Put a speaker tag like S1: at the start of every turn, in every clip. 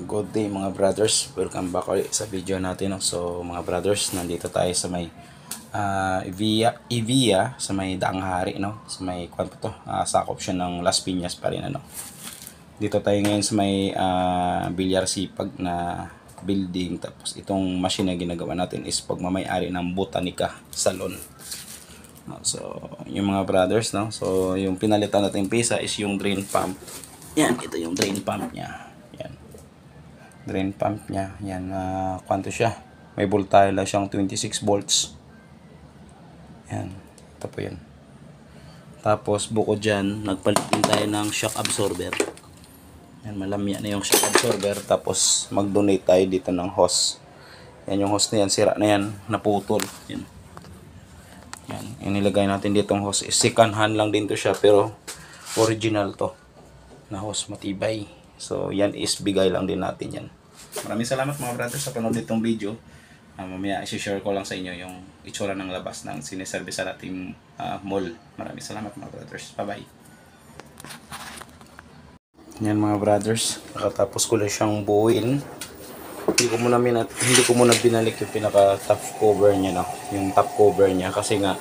S1: Good day mga brothers, welcome back ulit sa video natin, no? So mga brothers, nandito tayo sa may Evia sa may Daang Hari, no? Sa may kwanto to, sakop siya ng Las Piñas pa rin, ano? Dito tayo ngayon sa may bilyar sipag na building. Tapos itong machine na ginagawa natin is pagmamay-ari ng Botanica Salon. So yung mga brothers, no? So yung pinalitan natin pisa is yung drain pump. Yan, ito yung drain pump niya. Yan. Drain pump niya. Yan, kwanto siya? May voltage lang siyang 26 volts. Yan. Ito po yan. Tapos bukod dyan, nagpalit din tayo ng shock absorber. Yan, malamya na yung shock absorber. Tapos mag-donate tayo dito ng hose. Yan, yung hose na yan, sira na yan, naputol. Yan. Yan, inilagay natin ditong hose. Second hand lang din to siya, pero original to na hose, matibay. So yan is bigay lang din natin yan. Maraming salamat mga brothers sa panood nitong video. Mamaya i-share ko lang sa inyo yung itsura ng labas ng siniservice sa ating mall. Maraming salamat mga brothers. Bye bye. Yan mga brothers, nakatapos ko lang siyang buuin. Hindi ko muna binalik yung pinaka top cover niya, no? Yung top cover niya kasi nga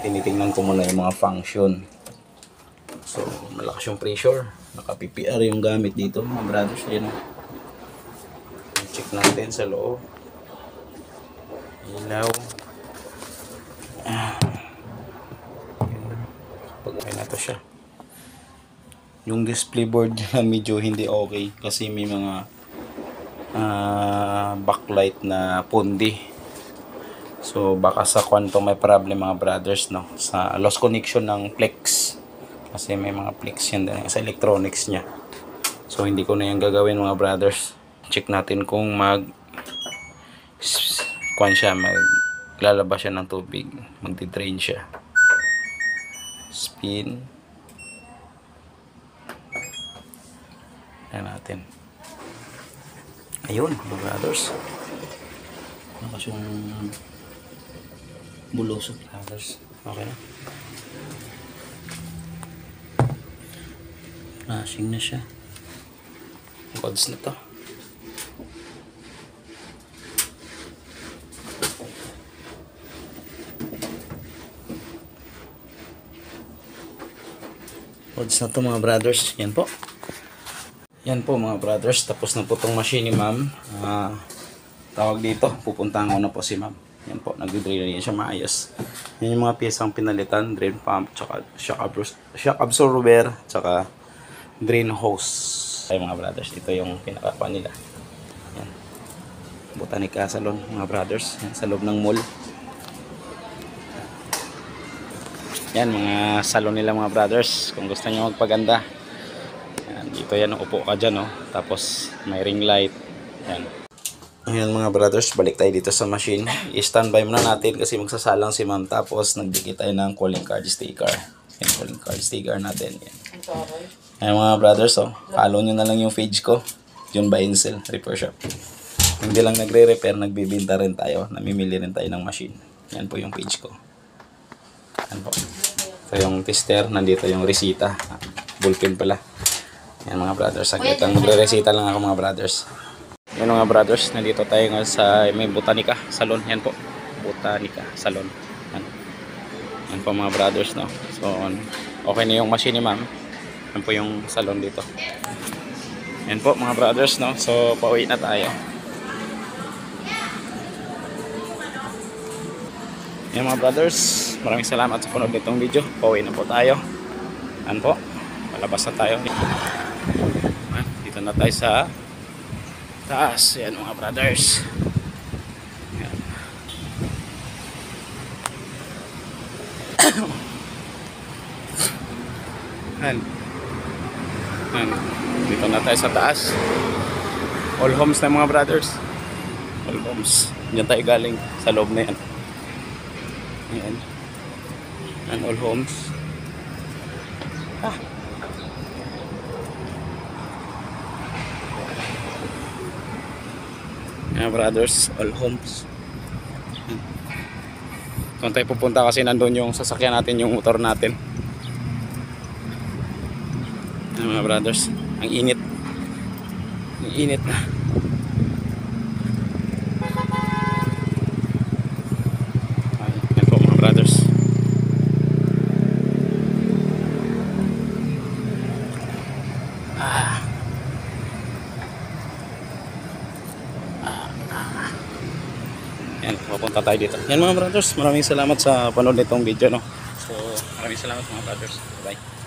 S1: tinitingnan ko muna yung mga function. So malakas yung pressure, naka PPR yung gamit dito mga brothers. Yan, check natin sa loob. Ilaw. Pag okay na to siya. Yung display board na medyo hindi okay kasi may mga backlight na pundi. So baka sa kwanto may problem mga brothers, no? Sa lost connection ng flex. Kasi may mga flex yan sa electronics niya. So hindi ko na yan gagawin mga brothers. Check natin kung maglalabas siya ng tubig, magdi-drain siya. Spin. Ayan natin. Ayun mga brothers. Nakas yung bulos of brothers. Okay na. Flashing na siya. Gods na to. Gods na to mga brothers. Yan po. Yan po mga brothers. Tapos na po tong machine ni ma'am. Tawag dito. Pupuntahan ko na po si ma'am. Yan po. Nag-drain na siya maayos. Yan yung mga piyesang pinalitan. Drain pump. Tsaka shock absorber. Tsaka drain hose. Ay mga brothers, ito yung pinakakuha nila. Yan. Botanica Salon mga brothers. Yan, sa loob ng mall. Yan mga salon nila mga brothers. Kung gusto nyo magpaganda. Yan, dito yan, upo ka dyan, no? Tapos may ring light. Yan. Ayan mga brothers, balik tayo dito sa machine. I-standby muna natin kasi magsasalang si ma'am. Tapos nagdikit tayo ng calling card sticker. Yan, calling card sticker natin. Yan. Ayan mga brothers, follow nyo na lang yung page ko, John Bainsel Repair Shop. Hindi lang nagre-repair, nagbibinta rin tayo, namimili rin tayo ng machine. Yan po yung page ko. Yan po. Ito yung tester, nandito yung resita, bullpen pala. Yan mga brothers, saglit lang, magre-resita lang ako mga brothers. Yan mga brothers, nandito tayo nga sa may Botanica Salon. Yan po, Botanica Salon. Yan, yan po mga brothers, no? So okay na yung machine ni ma'am. Yan po yung salon dito. Yan po mga brothers, no? So pauwi na tayo. Yan mga brothers, maraming salamat sa panood nitong video. Pauwi na po tayo. Yan po, palabas na tayo. Dito na tayo sa taas. Yan mga brothers. Yan. Yan. Dito na tayo sa taas. All homes na mga brothers. All homes. Diyan tayo galing sa loob na yan. Yan. And all homes. Yan brothers, all homes. Doon tayo pupunta kasi nandun yung sasakyan natin, yung motor natin. Yan mga brothers, ang init. Init na. Ay, yan po mga brothers. Yan, pupunta tayo dito. Yan mga brothers, maraming salamat sa panood nitong video, no. So, maraming salamat mga brothers. Bye.